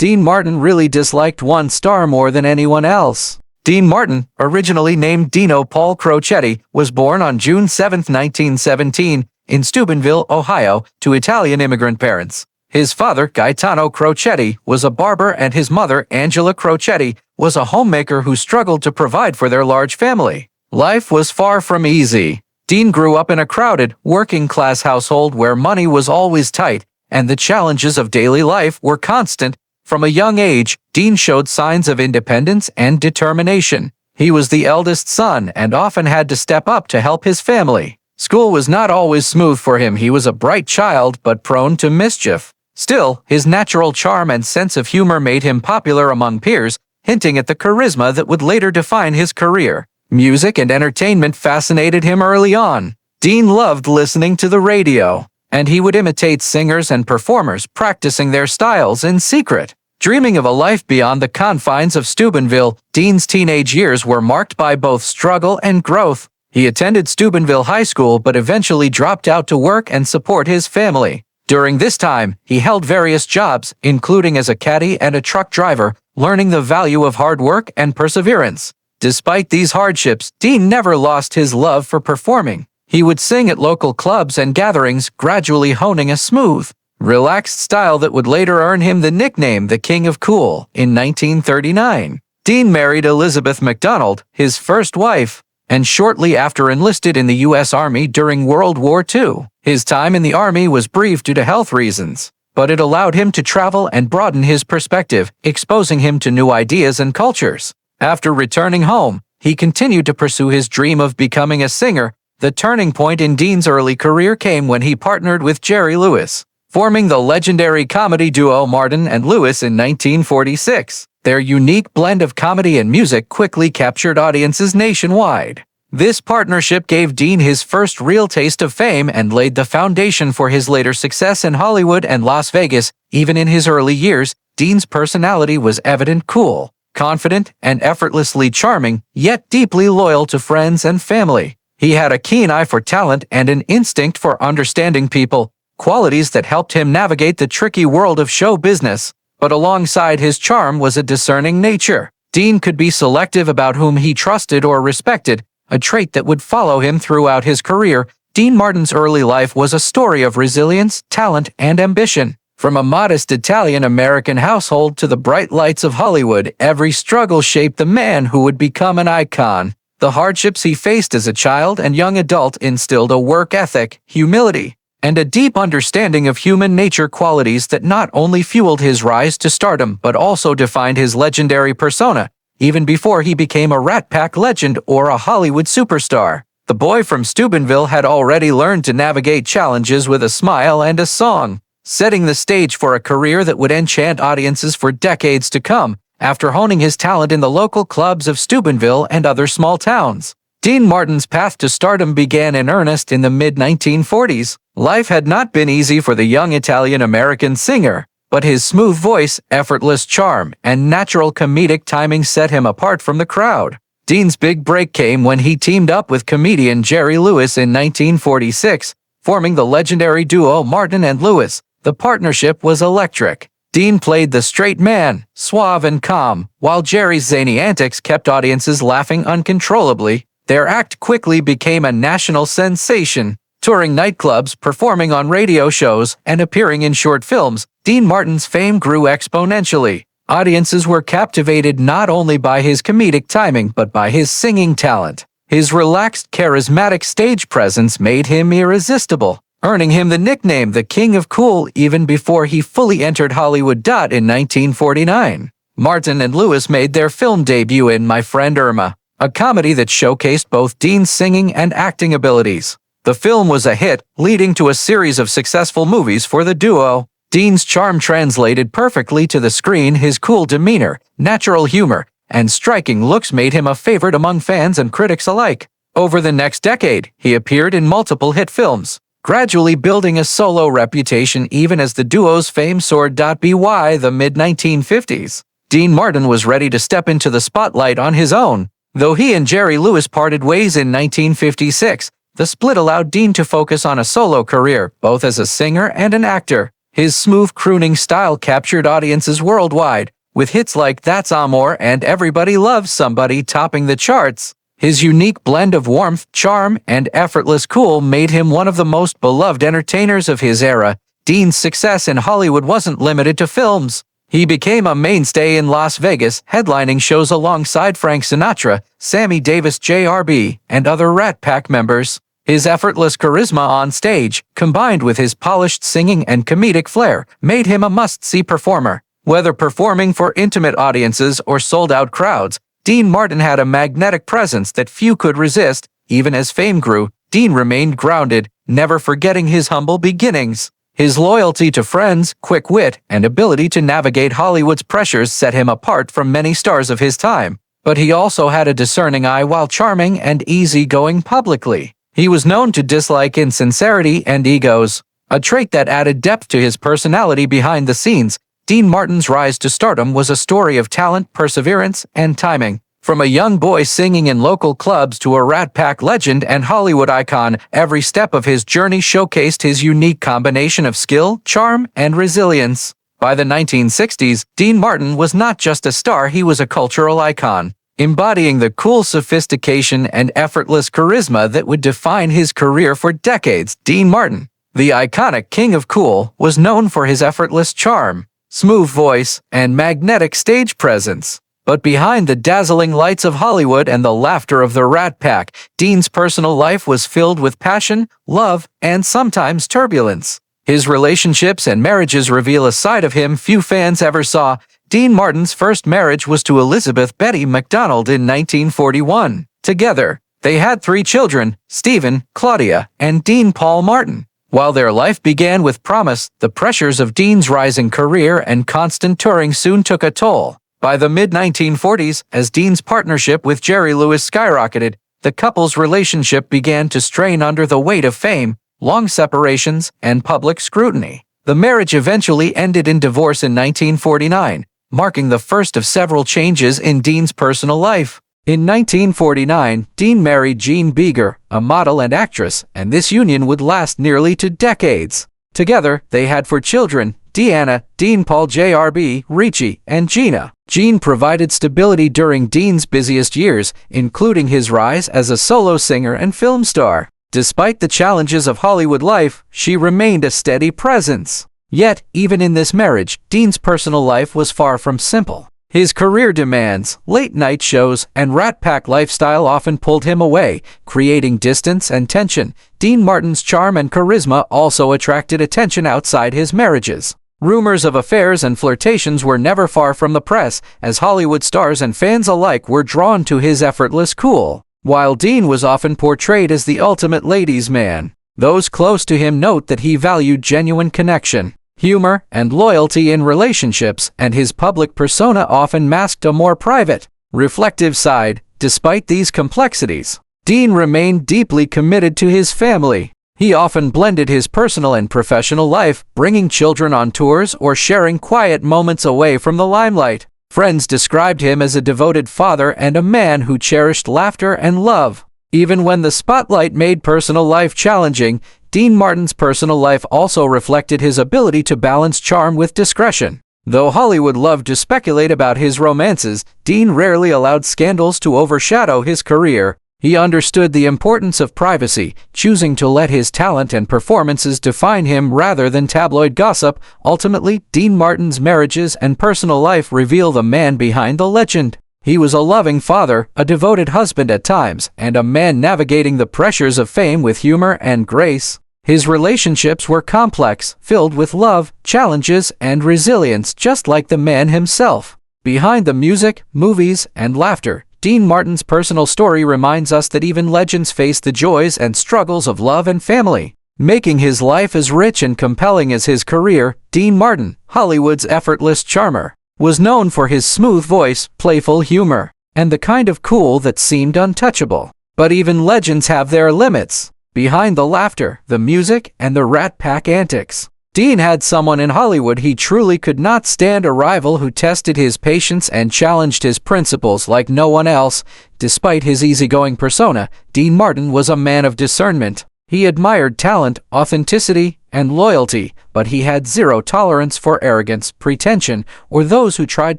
Dean Martin really disliked one star more than anyone else. Dean Martin, originally named Dino Paul Crocetti, was born on June 7, 1917, in Steubenville, Ohio, to Italian immigrant parents. His father, Gaetano Crocetti, was a barber, and his mother, Angela Crocetti, was a homemaker who struggled to provide for their large family. Life was far from easy. Dean grew up in a crowded, working-class household where money was always tight, and the challenges of daily life were constant. From a young age, Dean showed signs of independence and determination. He was the eldest son and often had to step up to help his family. School was not always smooth for him. He was a bright child but prone to mischief. Still, his natural charm and sense of humor made him popular among peers, hinting at the charisma that would later define his career. Music and entertainment fascinated him early on. Dean loved listening to the radio, and he would imitate singers and performers, practicing their styles in secret. Dreaming of a life beyond the confines of Steubenville, Dean's teenage years were marked by both struggle and growth. He attended Steubenville High School but eventually dropped out to work and support his family. During this time, he held various jobs, including as a caddy and a truck driver, learning the value of hard work and perseverance. Despite these hardships, Dean never lost his love for performing. He would sing at local clubs and gatherings, gradually honing a smooth, relaxed style that would later earn him the nickname the King of Cool. In 1939, Dean married Elizabeth MacDonald, his first wife, and shortly after enlisted in the U.S. Army during World War II. His time in the Army was brief due to health reasons, but it allowed him to travel and broaden his perspective, exposing him to new ideas and cultures. After returning home, he continued to pursue his dream of becoming a singer. The turning point in Dean's early career came when he partnered with Jerry Lewis, forming the legendary comedy duo Martin and Lewis in 1946. Their unique blend of comedy and music quickly captured audiences nationwide. This partnership gave Dean his first real taste of fame and laid the foundation for his later success in Hollywood and Las Vegas. Even in his early years, Dean's personality was evident: cool, confident, and effortlessly charming, yet deeply loyal to friends and family. He had a keen eye for talent and an instinct for understanding people, qualities that helped him navigate the tricky world of show business. But alongside his charm was a discerning nature. Dean could be selective about whom he trusted or respected, a trait that would follow him throughout his career. Dean Martin's early life was a story of resilience, talent, and ambition. From a modest Italian-American household to the bright lights of Hollywood, every struggle shaped the man who would become an icon. The hardships he faced as a child and young adult instilled a work ethic, humility, and a deep understanding of human nature, qualities that not only fueled his rise to stardom but also defined his legendary persona. Even before he became a Rat Pack legend or a Hollywood superstar, the boy from Steubenville had already learned to navigate challenges with a smile and a song, setting the stage for a career that would enchant audiences for decades to come. After honing his talent in the local clubs of Steubenville and other small towns, Dean Martin's path to stardom began in earnest in the mid-1940s. Life had not been easy for the young Italian-American singer, but his smooth voice, effortless charm, and natural comedic timing set him apart from the crowd. Dean's big break came when he teamed up with comedian Jerry Lewis in 1946, forming the legendary duo Martin and Lewis. The partnership was electric. Dean played the straight man, suave and calm, while Jerry's zany antics kept audiences laughing uncontrollably. Their act quickly became a national sensation, touring nightclubs, performing on radio shows, and appearing in short films. Dean Martin's fame grew exponentially. Audiences were captivated not only by his comedic timing but by his singing talent. His relaxed, charismatic stage presence made him irresistible, earning him the nickname the King of Cool even before he fully entered Hollywood. In 1949, Martin and Lewis made their film debut in My Friend Irma, a comedy that showcased both Dean's singing and acting abilities. The film was a hit, leading to a series of successful movies for the duo. Dean's charm translated perfectly to the screen. His cool demeanor, natural humor, and striking looks made him a favorite among fans and critics alike. Over the next decade, he appeared in multiple hit films, gradually building a solo reputation even as the duo's fame soared. By the mid-1950s, Dean Martin was ready to step into the spotlight on his own. Though he and Jerry Lewis parted ways in 1956, the split allowed Dean to focus on a solo career, both as a singer and an actor. His smooth crooning style captured audiences worldwide, with hits like That's Amor and Everybody Loves Somebody topping the charts. His unique blend of warmth, charm, and effortless cool made him one of the most beloved entertainers of his era. Dean's success in Hollywood wasn't limited to films. He became a mainstay in Las Vegas, headlining shows alongside Frank Sinatra, Sammy Davis Jr., and other Rat Pack members. His effortless charisma on stage, combined with his polished singing and comedic flair, made him a must-see performer. Whether performing for intimate audiences or sold-out crowds, Dean Martin had a magnetic presence that few could resist. Even as fame grew, Dean remained grounded, never forgetting his humble beginnings. His loyalty to friends, quick wit, and ability to navigate Hollywood's pressures set him apart from many stars of his time. But he also had a discerning eye while charming and easygoing publicly. He was known to dislike insincerity and egos, a trait that added depth to his personality behind the scenes. Dean Martin's rise to stardom was a story of talent, perseverance, and timing. From a young boy singing in local clubs to a Rat Pack legend and Hollywood icon, every step of his journey showcased his unique combination of skill, charm, and resilience. By the 1960s, Dean Martin was not just a star, he was a cultural icon, embodying the cool sophistication and effortless charisma that would define his career for decades. Dean Martin, the iconic king of cool, was known for his effortless charm, smooth voice, and magnetic stage presence. But behind the dazzling lights of Hollywood and the laughter of the Rat Pack, Dean's personal life was filled with passion, love, and sometimes turbulence. His relationships and marriages reveal a side of him few fans ever saw. Dean Martin's first marriage was to Elizabeth Betty McDonald in 1941. Together, they had 3 children, Stephen, Claudia, and Dean Paul Martin. While their life began with promise, the pressures of Dean's rising career and constant touring soon took a toll. By the mid-1940s, as Dean's partnership with Jerry Lewis skyrocketed, the couple's relationship began to strain under the weight of fame, long separations, and public scrutiny. The marriage eventually ended in divorce in 1949, marking the first of several changes in Dean's personal life. In 1949, Dean married Jean Beager, a model and actress, and this union would last nearly 2 decades. Together, they had 4 children: Deanna, Dean Paul Jr., Richie, and Gina. Jean provided stability during Dean's busiest years, including his rise as a solo singer and film star. Despite the challenges of Hollywood life, she remained a steady presence. Yet, even in this marriage, Dean's personal life was far from simple. His career demands, late-night shows, and Rat Pack lifestyle often pulled him away, creating distance and tension. Dean Martin's charm and charisma also attracted attention outside his marriages. Rumors of affairs and flirtations were never far from the press, as Hollywood stars and fans alike were drawn to his effortless cool. While Dean was often portrayed as the ultimate ladies' man, those close to him note that he valued genuine connection, humor, and loyalty in relationships, and his public persona often masked a more private, reflective side. Despite these complexities, Dean remained deeply committed to his family. He often blended his personal and professional life, bringing children on tours or sharing quiet moments away from the limelight. Friends described him as a devoted father and a man who cherished laughter and love. Even when the spotlight made personal life challenging, Dean Martin's personal life also reflected his ability to balance charm with discretion. Though Hollywood loved to speculate about his romances, Dean rarely allowed scandals to overshadow his career. He understood the importance of privacy, choosing to let his talent and performances define him rather than tabloid gossip. Ultimately, Dean Martin's marriages and personal life reveal the man behind the legend. He was a loving father, a devoted husband at times, and a man navigating the pressures of fame with humor and grace. His relationships were complex, filled with love, challenges, and resilience, just like the man himself. Behind the music, movies, and laughter, Dean Martin's personal story reminds us that even legends face the joys and struggles of love and family. Making his life as rich and compelling as his career, Dean Martin, Hollywood's effortless charmer, was known for his smooth voice, playful humor, and the kind of cool that seemed untouchable. But even legends have their limits. Behind the laughter, the music, and the Rat Pack antics, Dean had someone in Hollywood he truly could not stand, a rival who tested his patience and challenged his principles like no one else. Despite his easygoing persona, Dean Martin was a man of discernment. He admired talent, authenticity, and loyalty, but he had zero tolerance for arrogance, pretension, or those who tried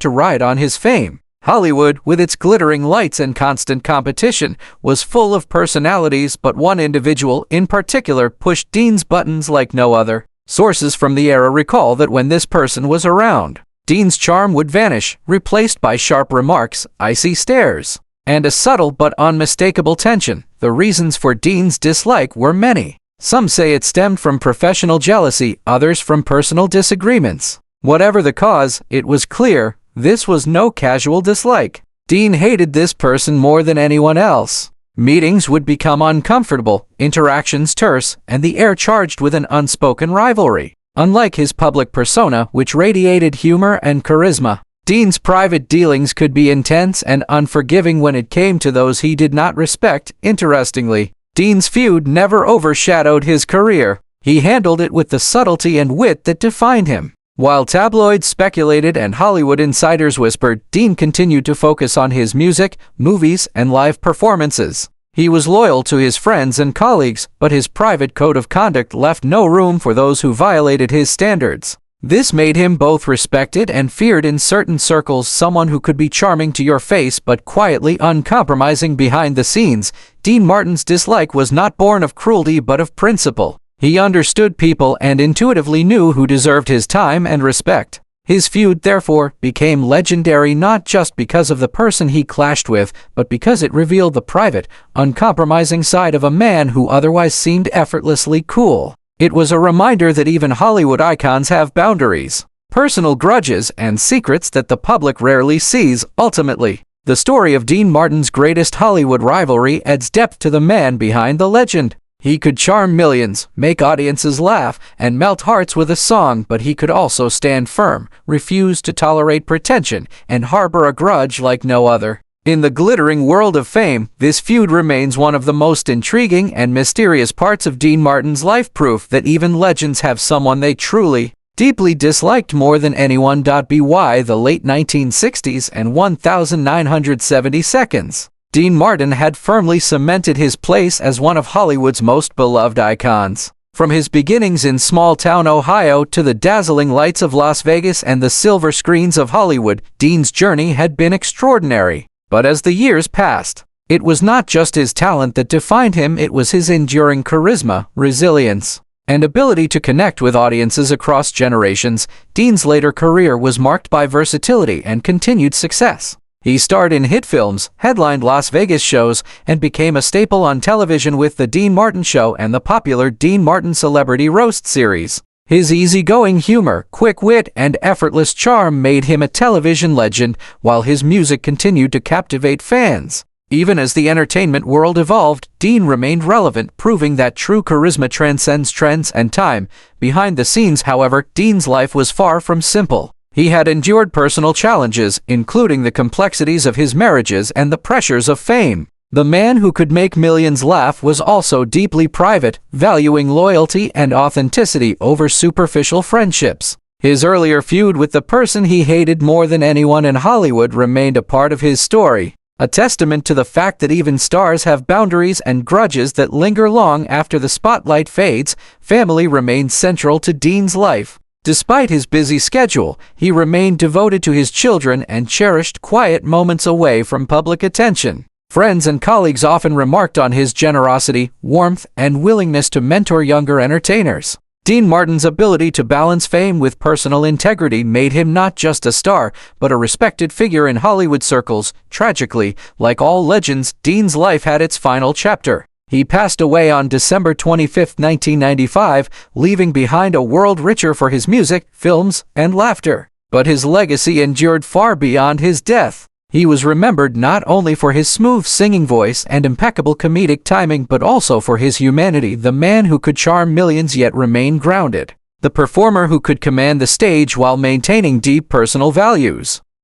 to ride on his fame. Hollywood, with its glittering lights and constant competition, was full of personalities, but one individual in particular pushed Dean's buttons like no other. Sources from the era recall that when this person was around, Dean's charm would vanish, replaced by sharp remarks, icy stares, and a subtle but unmistakable tension. The reasons for Dean's dislike were many. Some say it stemmed from professional jealousy, others from personal disagreements. Whatever the cause, it was clear this was no casual dislike. Dean hated this person more than anyone else. Meetings would become uncomfortable, interactions terse, and the air charged with an unspoken rivalry. Unlike his public persona, which radiated humor and charisma, Dean's private dealings could be intense and unforgiving when it came to those he did not respect. Interestingly, Dean's feud never overshadowed his career. He handled it with the subtlety and wit that defined him. While tabloids speculated and Hollywood insiders whispered, Dean continued to focus on his music, movies, and live performances. He was loyal to his friends and colleagues, but his private code of conduct left no room for those who violated his standards. This made him both respected and feared in certain circles, someone who could be charming to your face but quietly uncompromising behind the scenes. Dean Martin's dislike was not born of cruelty but of principle. He understood people and intuitively knew who deserved his time and respect. His feud, therefore, became legendary not just because of the person he clashed with, but because it revealed the private, uncompromising side of a man who otherwise seemed effortlessly cool. It was a reminder that even Hollywood icons have boundaries, personal grudges, and secrets that the public rarely sees. Ultimately, the story of Dean Martin's greatest Hollywood rivalry adds depth to the man behind the legend. He could charm millions, make audiences laugh, and melt hearts with a song, but he could also stand firm, refuse to tolerate pretension, and harbor a grudge like no other. In the glittering world of fame, this feud remains one of the most intriguing and mysterious parts of Dean Martin's life, proof that even legends have someone they truly, deeply disliked more than anyone. By the late 1960s and 1970 seconds, Dean Martin had firmly cemented his place as one of Hollywood's most beloved icons. From his beginnings in small-town Ohio to the dazzling lights of Las Vegas and the silver screens of Hollywood, Dean's journey had been extraordinary. But as the years passed, it was not just his talent that defined him, it was his enduring charisma, resilience, and ability to connect with audiences across generations. Dean's later career was marked by versatility and continued success. He starred in hit films, headlined Las Vegas shows, and became a staple on television with The Dean Martin Show and the popular Dean Martin Celebrity Roast series. His easygoing humor, quick wit, and effortless charm made him a television legend, while his music continued to captivate fans. Even as the entertainment world evolved, Dean remained relevant, proving that true charisma transcends trends and time. Behind the scenes, however, Dean's life was far from simple. He had endured personal challenges, including the complexities of his marriages and the pressures of fame. The man who could make millions laugh was also deeply private, valuing loyalty and authenticity over superficial friendships. His earlier feud with the person he hated more than anyone in Hollywood remained a part of his story, a testament to the fact that even stars have boundaries and grudges that linger long after the spotlight fades. Family remained central to Dean's life. Despite his busy schedule, he remained devoted to his children and cherished quiet moments away from public attention. Friends and colleagues often remarked on his generosity, warmth, and willingness to mentor younger entertainers. Dean Martin's ability to balance fame with personal integrity made him not just a star, but a respected figure in Hollywood circles. Tragically, like all legends, Dean's life had its final chapter. He passed away on December 25, 1995, leaving behind a world richer for his music, films, and laughter. But his legacy endured far beyond his death. He was remembered not only for his smooth singing voice and impeccable comedic timing, but also for his humanity, the man who could charm millions yet remain grounded, the performer who could command the stage while maintaining deep personal values.